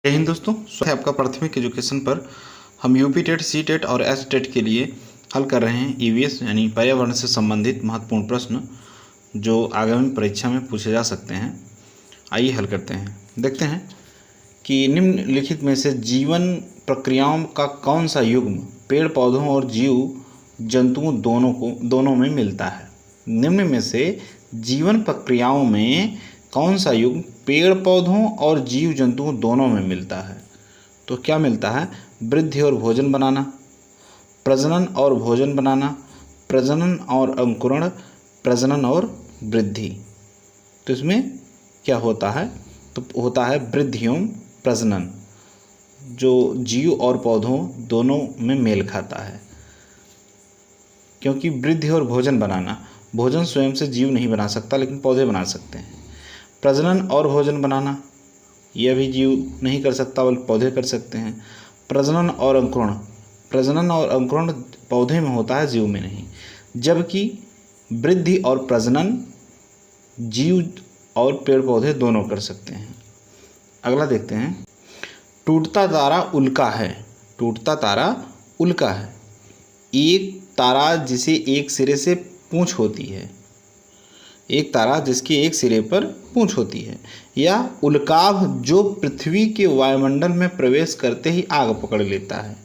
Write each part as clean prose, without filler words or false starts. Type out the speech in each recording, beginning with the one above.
जय हिंद दोस्तों, स्वागत है आपका प्राथमिक एजुकेशन पर। हम यूपी टेट, सी टेट और एस टेट के लिए हल कर रहे हैं ईवीएस यानी पर्यावरण से संबंधित महत्वपूर्ण प्रश्न जो आगामी परीक्षा में पूछे जा सकते हैं। आइए हल करते हैं। देखते हैं कि निम्नलिखित में से जीवन प्रक्रियाओं का कौन सा युग्म पेड़ पौधों और जीव जंतुओं दोनों में मिलता है। निम्न में से जीवन प्रक्रियाओं में कौन सा युग्म पेड़ पौधों और जीव जंतुओं दोनों में मिलता है। तो क्या मिलता है? वृद्धि और भोजन बनाना, प्रजनन और भोजन बनाना, प्रजनन और अंकुरण, प्रजनन और वृद्धि। तो इसमें क्या होता है? तो होता है वृद्धि एवं प्रजनन, जो जीव और पौधों दोनों में मेल खाता है। क्योंकि वृद्धि और भोजन बनाना, भोजन स्वयं से जीव नहीं बना सकता लेकिन पौधे बना सकते हैं। प्रजनन और भोजन बनाना, यह भी जीव नहीं कर सकता बल्कि पौधे कर सकते हैं। प्रजनन और अंकुरण, प्रजनन और अंकुरण पौधे में होता है, जीव में नहीं। जबकि वृद्धि और प्रजनन जीव और पेड़ पौधे दोनों कर सकते हैं। अगला देखते हैं। टूटता तारा उल्का है। टूटता तारा उल्का है। एक तारा जिसे एक सिरे से पूंछ होती है, एक तारा जिसके एक सिरे पर पूंछ होती है, या उल्काभ जो पृथ्वी के वायुमंडल में प्रवेश करते ही आग पकड़ लेता है।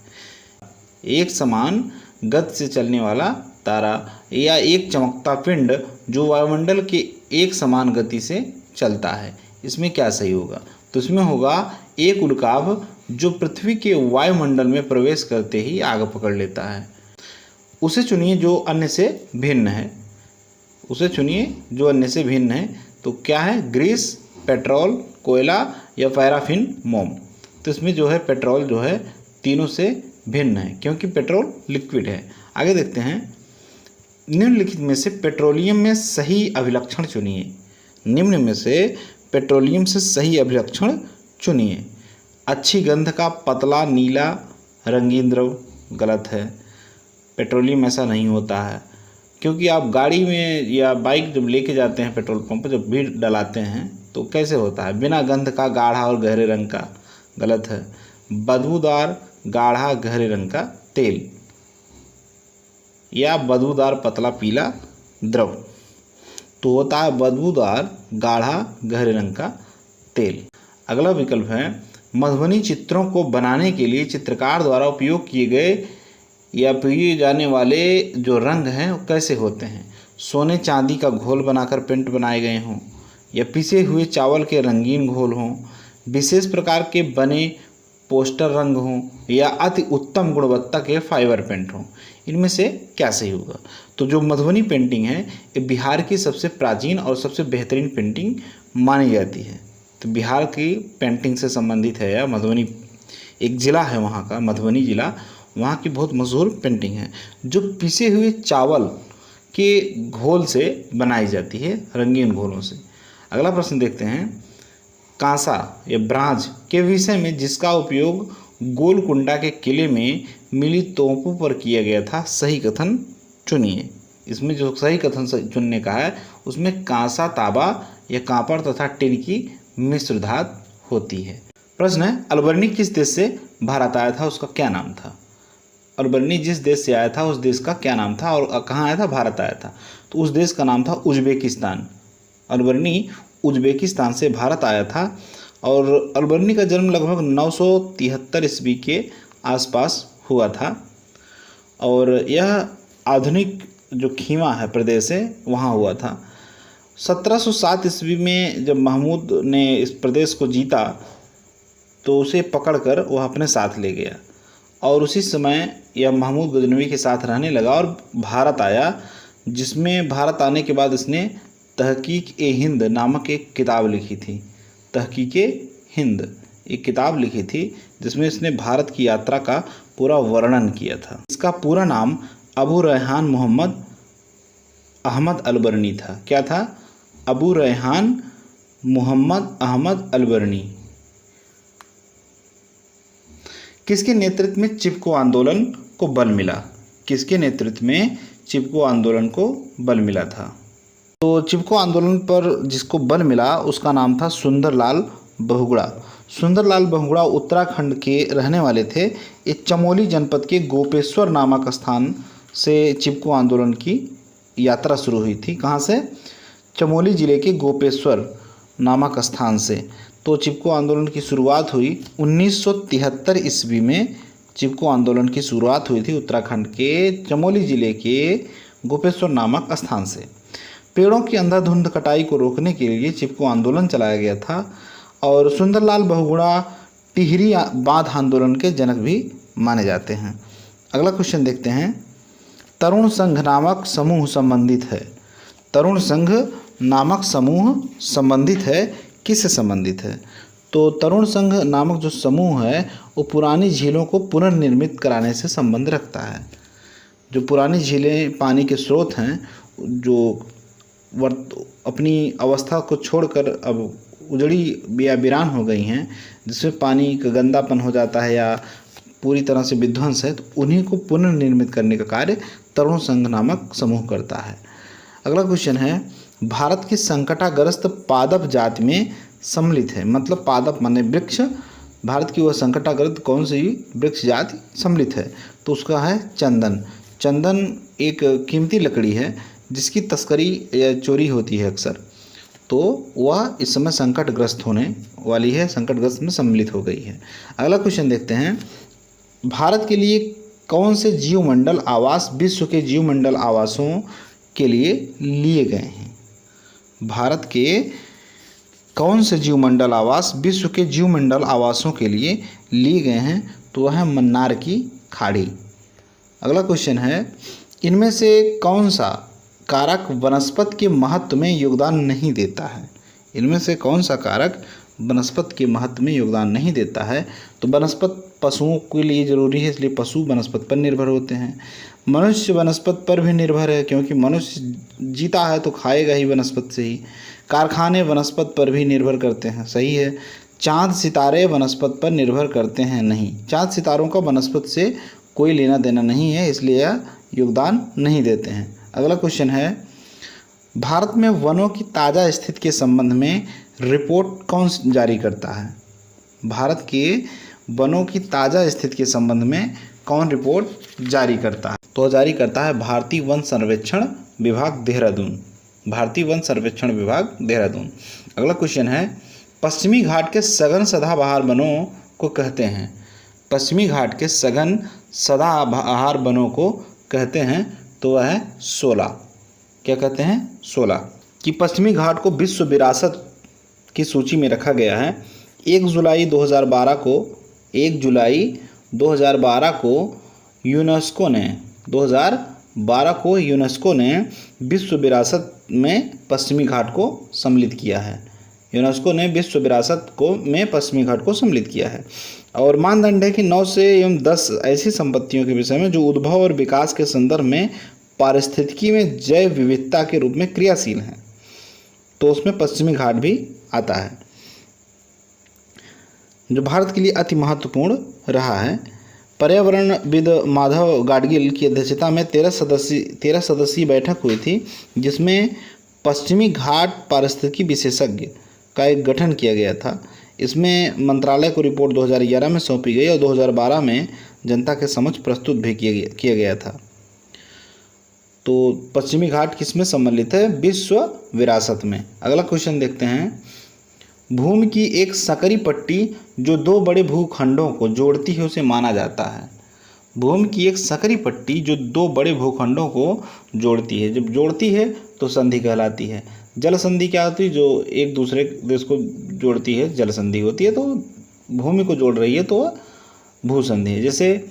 एक समान गति से चलने वाला तारा या एक चमकता पिंड जो वायुमंडल के एक समान गति से चलता है। इसमें क्या सही होगा? तो इसमें होगा एक उल्काभ जो पृथ्वी के वायुमंडल में प्रवेश करते ही आग पकड़ लेता है। उसे चुनिए जो अन्य से भिन्न है। उसे चुनिए जो अन्य से भिन्न है। तो क्या है? ग्रीस, पेट्रोल, कोयला या पैराफिन, मोम। तो इसमें जो है पेट्रोल जो है तीनों से भिन्न है क्योंकि पेट्रोल लिक्विड है। आगे देखते हैं। निम्नलिखित में से पेट्रोलियम में सही अभिलक्षण चुनिए। निम्न में से पेट्रोलियम से सही अभिलक्षण चुनिए। अच्छी गंध का पतला नीला रंगीन द्रव, गलत है। पेट्रोलियम ऐसा नहीं होता है क्योंकि आप गाड़ी में या बाइक जब लेके जाते हैं पेट्रोल पंप पर, जब भीड़ डलाते हैं तो कैसे होता है? बिना गंध का गाढ़ा और गहरे रंग का, गलत है। बदबूदार गाढ़ा गहरे रंग का तेल, या बदबूदार पतला पीला द्रव। तो होता है बदबूदार गाढ़ा गहरे रंग का तेल। अगला विकल्प है मधुबनी चित्रों को बनाने के लिए चित्रकार द्वारा उपयोग किए गए या पिए जाने वाले जो रंग हैं वो कैसे होते हैं? सोने चांदी का घोल बनाकर पेंट बनाए गए हों, या पिसे हुए चावल के रंगीन घोल हों, विशेष प्रकार के बने पोस्टर रंग हों, या अति उत्तम गुणवत्ता के फाइबर पेंट हों। इनमें से क्या सही होगा? तो जो मधुबनी पेंटिंग है ये बिहार की सबसे प्राचीन और सबसे बेहतरीन पेंटिंग मानी जाती है। तो बिहार की पेंटिंग से संबंधित है, या मधुबनी एक ज़िला है वहाँ का, मधुबनी ज़िला, वहाँ की बहुत मशहूर पेंटिंग है जो पिसे हुए चावल के घोल से बनाई जाती है, रंगीन घोलों से। अगला प्रश्न देखते हैं। कांसा या ब्राज के विषय में जिसका उपयोग गोलकुंडा के किले में मिली तोपों पर किया गया था, सही कथन चुनिए। इसमें जो सही कथन चुनने का है उसमें कांसा, तांबा या कांपड़ तथा टिन की मिश्र धातु होती है। प्रश्न है अलबर्नी किस देश से भारत आया था, उसका क्या नाम था? अलबर्नी जिस देश से आया था उस देश का क्या नाम था, और कहाँ आया था? भारत आया था। तो उस देश का नाम था उज्बेकिस्तान। अलबर्नी उज्बेकिस्तान से भारत आया था और अलबर्नी का जन्म लगभग 973 ईस्वी के आसपास हुआ था, और यह आधुनिक जो खीमा है प्रदेश है वहाँ हुआ था। 1707 ईस्वी में जब महमूद ने इस प्रदेश को जीता तो उसे पकड़कर वह अपने साथ ले गया, और उसी समय यह महमूद गजनवी के साथ रहने लगा और भारत आया, जिसमें भारत आने के बाद इसने तहकीक-ए-हिंद नामक एक किताब लिखी थी। तहकीक-ए-हिंद एक किताब लिखी थी जिसमें इसने भारत की यात्रा का पूरा वर्णन किया था। इसका पूरा नाम अबू रेहान मोहम्मद अहमद अलबर्नी था। क्या था? अबू रेहान मोहम्मद अहमद अलबर्नी। किसके नेतृत्व में चिपको आंदोलन को बल मिला? किसके नेतृत्व में चिपको आंदोलन को बल मिला था? तो चिपको आंदोलन पर जिसको बल मिला उसका नाम था सुंदरलाल बहुगुणा। सुंदरलाल बहुगुणा उत्तराखंड के रहने वाले थे। ये चमोली जनपद के गोपेश्वर नामक स्थान से चिपको आंदोलन की यात्रा शुरू हुई थी। कहाँ से? चमोली जिले के गोपेश्वर नामक स्थान से। तो चिपको आंदोलन की शुरुआत हुई 1973 ईस्वी में। चिपको आंदोलन की शुरुआत हुई थी उत्तराखंड के चमोली जिले के गोपेश्वर नामक स्थान से। पेड़ों की अंधाधुंध कटाई को रोकने के लिए चिपको आंदोलन चलाया गया था और सुंदरलाल बहुगुणा टिहरी बांध आंदोलन के जनक भी माने जाते हैं। अगला क्वेश्चन देखते हैं। तरुण संघ नामक समूह संबंधित है। तरुण संघ नामक समूह संबंधित है, किससे संबंधित है? तो तरुण संघ नामक जो समूह है वो पुरानी झीलों को पुनर्निर्मित कराने से संबंध रखता है। जो पुरानी झीलें पानी के स्रोत हैं जो अपनी अवस्था को छोड़कर अब उजड़ी या वीरान हो गई हैं, जिसमें पानी का गंदापन हो जाता है या पूरी तरह से विध्वंस है, तो उन्हीं को पुनर्निर्मित करने का कार्य तरुण संघ नामक समूह करता है। अगला क्वेश्चन है। भारत की संकटाग्रस्त पादप जाति में सम्मिलित है। मतलब पादप माने वृक्ष, भारत की वह संकटाग्रस्त कौन सी वृक्ष जाति सम्मिलित है? तो उसका है चंदन। चंदन एक कीमती लकड़ी है जिसकी तस्करी या चोरी होती है अक्सर, तो वह इस समय संकटग्रस्त होने वाली है, संकटग्रस्त में सम्मिलित हो गई है। अगला क्वेश्चन देखते हैं। भारत के लिए कौन से जीवमंडल आवास विश्व के जीवमंडल आवासों के लिए लिए गए हैं? भारत के कौन से जीवमंडल आवास विश्व के जीवमंडल आवासों के लिए लिए गए हैं? तो वह है मन्नार की खाड़ी। अगला क्वेश्चन है। इनमें से कौन सा कारक वनस्पति के महत्व में योगदान नहीं देता है? इनमें से कौन सा कारक वनस्पति के महत्व में योगदान नहीं देता है? तो वनस्पति पशुओं के लिए जरूरी है, इसलिए पशु वनस्पति पर निर्भर होते हैं। मनुष्य वनस्पति पर भी निर्भर है, क्योंकि मनुष्य जीता है तो खाएगा ही वनस्पति से ही। कारखाने वनस्पति पर भी निर्भर करते हैं, सही है। चाँद सितारे वनस्पति पर निर्भर करते हैं, नहीं। चाँद सितारों का वनस्पति से कोई लेना देना नहीं है, इसलिए यह योगदान नहीं देते हैं। अगला क्वेश्चन है। भारत में वनों की ताज़ा स्थिति के संबंध में रिपोर्ट कौन जारी करता है? भारत के वनों की ताज़ा स्थिति के संबंध में कौन रिपोर्ट जारी करता है? तो जारी करता है भारतीय वन सर्वेक्षण विभाग देहरादून। भारतीय वन सर्वेक्षण विभाग देहरादून। अगला क्वेश्चन है। पश्चिमी घाट के सघन सदाबहार वनों को कहते हैं। पश्चिमी घाट के सघन सदाबहार वनों को कहते हैं, तो वह है शोला। क्या कहते हैं? शोला। कि पश्चिमी घाट को विश्व विरासत की सूची में रखा गया है। 1 जुलाई 2012 को यूनेस्को ने विश्व विरासत में पश्चिमी घाट को सम्मिलित किया है। यूनेस्को ने विश्व विरासत में पश्चिमी घाट को सम्मिलित किया है। और मानदंड है कि 9 से एवं 10 ऐसी संपत्तियों के विषय में जो उद्भव और विकास के संदर्भ में पारिस्थितिकी में जैव विविधता के रूप में क्रियाशील हैं, तो उसमें पश्चिमी घाट भी आता है, जो भारत के लिए अति महत्वपूर्ण रहा है। पर्यावरणविद माधव गाडगिल की अध्यक्षता में 13 सदस्यीय बैठक हुई थी, जिसमें पश्चिमी घाट पारिस्थितिकी विशेषज्ञ का एक गठन किया गया था। इसमें मंत्रालय को रिपोर्ट 2011 में सौंपी गई और 2012 में जनता के समक्ष प्रस्तुत भी किया गया था। तो पश्चिमी घाट किस में सम्मिलित है? विश्व विरासत में। अगला क्वेश्चन देखते हैं। भूमि की एक सकरी पट्टी जो 2 बड़े भूखंडों को जोड़ती है उसे माना जाता है। भूमि की एक सकरी पट्टी जो 2 बड़े भूखंडों को जोड़ती है, जब जोड़ती है तो संधि कहलाती है। जल संधि क्या होती है? जो एक दूसरे देश को जोड़ती है जल संधि होती है, तो भूमि को जोड़ रही है तो भू संधि है। जैसे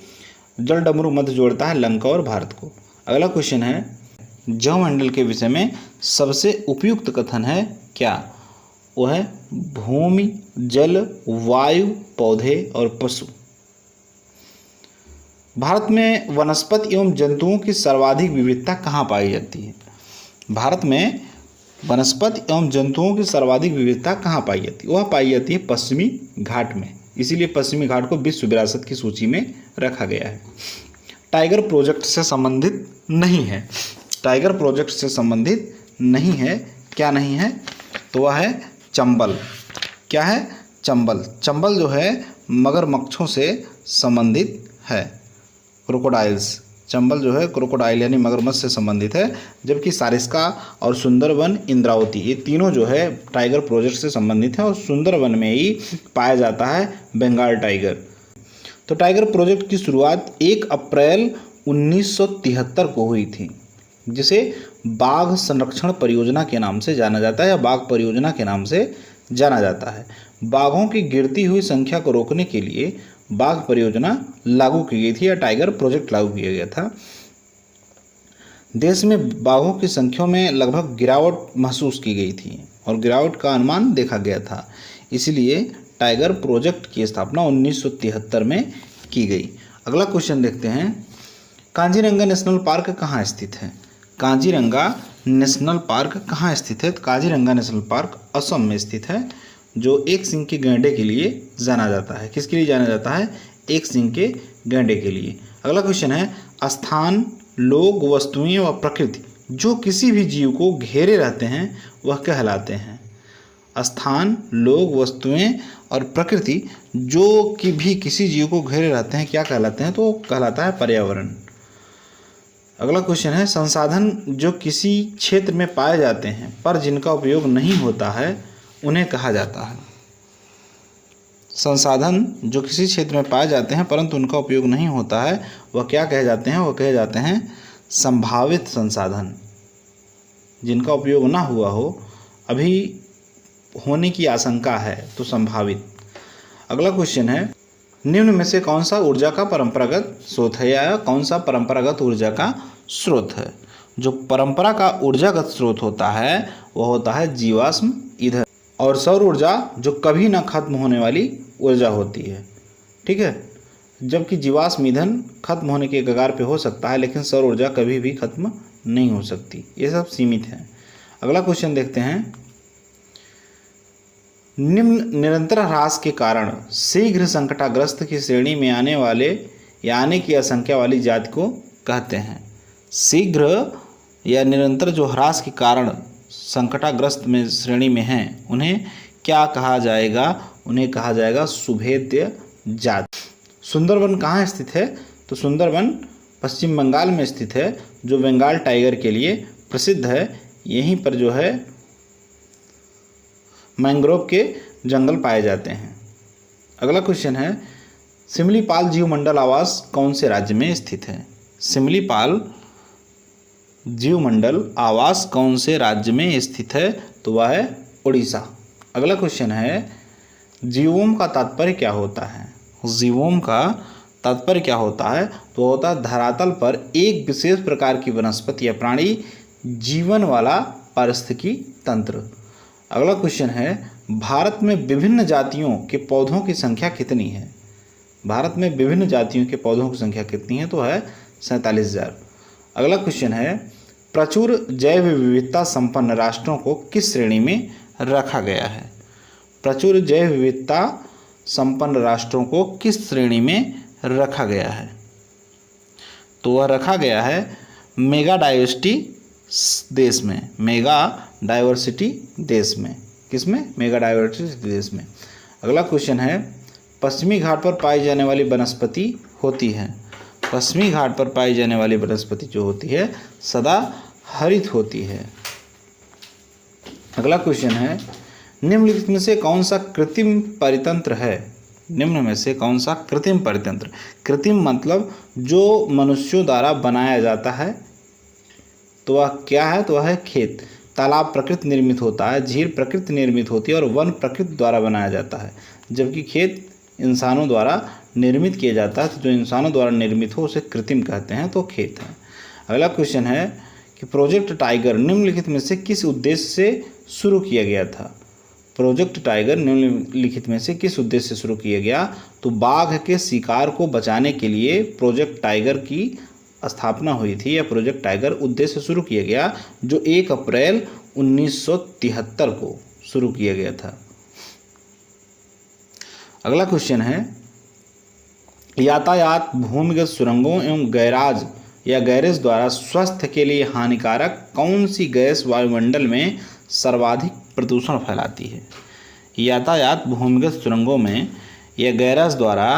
जल डमरू मध्य जोड़ता है लंका और भारत को। अगला क्वेश्चन है। जलमंडल के विषय में सबसे उपयुक्त कथन है क्या? वो है भूमि, जल, वायु, पौधे और पशु। भारत में वनस्पति एवं जंतुओं की सर्वाधिक विविधता कहाँ पाई जाती है? भारत में वनस्पति एवं जंतुओं की सर्वाधिक विविधता कहाँ पाई जाती है? वह पाई जाती है पश्चिमी घाट में। इसीलिए पश्चिमी घाट को विश्व विरासत की सूची में रखा गया है। टाइगर प्रोजेक्ट से संबंधित नहीं है। टाइगर प्रोजेक्ट से संबंधित नहीं है। क्या नहीं है? तो वह है चंबल। क्या है? चंबल। चंबल जो है मगरमच्छों से संबंधित है, क्रोकोडाइल्स। चंबल जो है क्रोकोडाइल यानी मगरमच्छ से संबंधित है, जबकि सारिस्का और सुंदरवन इंद्रावती ये तीनों जो है टाइगर प्रोजेक्ट से संबंधित है और सुंदरवन में ही पाया जाता है बंगाल टाइगर। तो टाइगर प्रोजेक्ट की शुरुआत 1 अप्रैल 1973 को हुई थी, जिसे बाघ संरक्षण परियोजना के नाम से जाना जाता है या बाघ परियोजना के नाम से जाना जाता है। बाघों की गिरती हुई संख्या को रोकने के लिए बाघ परियोजना लागू की गई थी या टाइगर प्रोजेक्ट लागू किया गया था। देश में बाघों की संख्या में लगभग गिरावट महसूस की गई थी और गिरावट का अनुमान देखा गया था, इसलिए टाइगर प्रोजेक्ट की स्थापना 1973 में की गई। अगला क्वेश्चन देखते हैं, काजीरंगा नेशनल पार्क कहाँ स्थित है? काजीरंगा नेशनल पार्क कहाँ स्थित है? तो काजीरंगा नेशनल पार्क असम में स्थित है, जो एक सिंह के गैंडे के लिए जाना जाता है। किसके लिए जाना जाता है? एक सिंह के गैंडे के लिए। अगला क्वेश्चन है, स्थान, लोग, वस्तुएं व प्रकृति जो किसी भी जीव को घेरे रहते हैं वह कहलाते हैं। स्थान, लोग, वस्तुएं और प्रकृति जो कि भी किसी जीव को घेरे रहते हैं क्या कहलाते हैं? तो कहलाता है पर्यावरण। अगला क्वेश्चन है, संसाधन जो किसी क्षेत्र में पाए जाते हैं पर जिनका उपयोग नहीं होता है उन्हें कहा जाता है। संसाधन जो किसी क्षेत्र में पाए जाते हैं परंतु उनका उपयोग नहीं होता है वह क्या कहे जाते हैं? वह कहे जाते हैं संभावित संसाधन। जिनका उपयोग ना हुआ हो, अभी होने की आशंका है, तो संभावित। अगला क्वेश्चन है, निम्न में से कौन सा ऊर्जा का परंपरागत स्रोत है या कौन सा परंपरागत ऊर्जा का स्रोत है? जो परंपरा का ऊर्जागत स्रोत होता है वह होता है जीवाश्म ईंधन और सौर ऊर्जा जो कभी ना खत्म होने वाली ऊर्जा होती है। ठीक है, जबकि जीवाश्म ईंधन खत्म होने के कगार पे हो सकता है लेकिन सौर ऊर्जा कभी भी खत्म नहीं हो सकती। ये सब सीमित है। अगला क्वेश्चन देखते हैं, निम्न निरंतर ह्रास के कारण शीघ्र संकटाग्रस्त की श्रेणी में आने वाले या आने की आशंका वाली जाति को कहते हैं। शीघ्र या निरंतर जो ह्रास के कारण संकटाग्रस्त में श्रेणी में हैं उन्हें क्या कहा जाएगा? उन्हें कहा जाएगा सुभेद्य जाति। सुंदरवन कहाँ स्थित है? तो सुंदरवन पश्चिम बंगाल में स्थित है, जो बंगाल टाइगर के लिए प्रसिद्ध है। यहीं पर जो है मैंग्रोव के जंगल पाए जाते हैं। अगला क्वेश्चन है, सिमलीपाल जीवमंडल आवास कौन से राज्य में स्थित है? सिमलीपाल जीवमंडल आवास कौन से राज्य में स्थित है? तो वह है उड़ीसा। अगला क्वेश्चन है, जीवोम का तात्पर्य क्या होता है? जीवोम का तात्पर्य क्या होता है? तो होता है धरातल पर एक विशेष प्रकार की वनस्पति या प्राणी जीवन वाला पारिस्थितिकी तंत्र। अगला क्वेश्चन है, भारत में विभिन्न जातियों के पौधों की संख्या कितनी है? भारत में विभिन्न जातियों के पौधों की संख्या कितनी है? तो है 47,000। अगला क्वेश्चन है, प्रचुर जैव विविधता संपन्न राष्ट्रों को किस श्रेणी में रखा गया है? प्रचुर जैव विविधता संपन्न राष्ट्रों को किस श्रेणी में रखा गया है? तो वह रखा गया है मेगा डाइवर्सिटी देश में। मेगा डाइवर्सिटी देश में। किसमें? मेगा डाइवर्सिटी देश में। अगला क्वेश्चन है, पश्चिमी घाट पर पाई जाने वाली वनस्पति होती है। पश्चिमी घाट पर पाई जाने वाली वनस्पति जो होती है सदा हरित होती है। अगला क्वेश्चन है, निम्नलिखित में से कौन सा कृत्रिम परितंत्र है? निम्न में से कौन सा कृत्रिम परितंत्र? कृत्रिम मतलब जो मनुष्यों द्वारा बनाया जाता है, तो वह क्या है? तो वह है खेत। तालाब प्रकृति निर्मित होता है, झील प्रकृति निर्मित होती है और वन प्रकृति द्वारा बनाया जाता है, जबकि खेत इंसानों द्वारा निर्मित किया जाता है। तो जो इंसानों द्वारा निर्मित हो उसे कृत्रिम कहते हैं, तो खेत है। अगला क्वेश्चन है कि प्रोजेक्ट टाइगर निम्नलिखित में से किस उद्देश्य से शुरू किया गया था? प्रोजेक्ट टाइगर निम्नलिखित में से किस उद्देश्य से शुरू किया गया? तो बाघ के शिकार को बचाने के लिए प्रोजेक्ट टाइगर की स्थापना हुई थी या प्रोजेक्ट टाइगर उद्देश्य शुरू किया गया, जो 1 अप्रैल 1973 को शुरू किया गया था। अगला क्वेश्चन है, यातायात, भूमिगत सुरंगों एवं गैराज या गैरेज द्वारा स्वास्थ्य के लिए हानिकारक कौन सी गैस वायुमंडल में सर्वाधिक प्रदूषण फैलाती है? यातायात, भूमिगत सुरंगों में या गैरेज द्वारा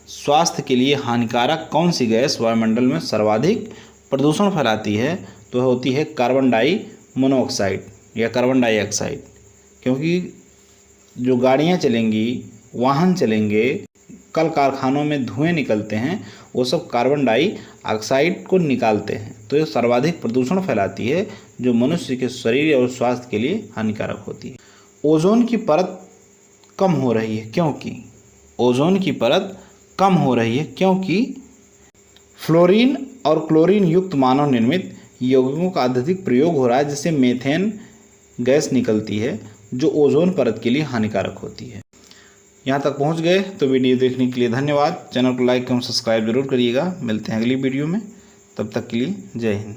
स्वास्थ्य के लिए हानिकारक कौन सी गैस वायुमंडल में सर्वाधिक प्रदूषण फैलाती है? तो होती है कार्बन डाई मोनोऑक्साइड या कार्बन डाइऑक्साइड। क्योंकि जो गाड़ियाँ चलेंगी, वाहन चलेंगे, कल कारखानों में धुएं निकलते हैं, वो सब कार्बन डाइऑक्साइड को निकालते हैं। तो ये सर्वाधिक प्रदूषण फैलाती है, जो मनुष्य के शरीर और स्वास्थ्य के लिए हानिकारक होती है। ओजोन की परत कम हो रही है क्योंकि ओजोन की परत कम हो रही है क्योंकि फ्लोरीन और क्लोरीन युक्त मानव निर्मित यौगिकों का अत्यधिक प्रयोग हो रहा है, जिससे मीथेन गैस निकलती है, जो ओजोन परत के लिए हानिकारक होती है। यहाँ तक पहुँच गए तो वीडियो देखने के लिए धन्यवाद। चैनल को लाइक एवं सब्सक्राइब जरूर करिएगा। मिलते हैं अगली वीडियो में, तब तक के लिए जय हिंद।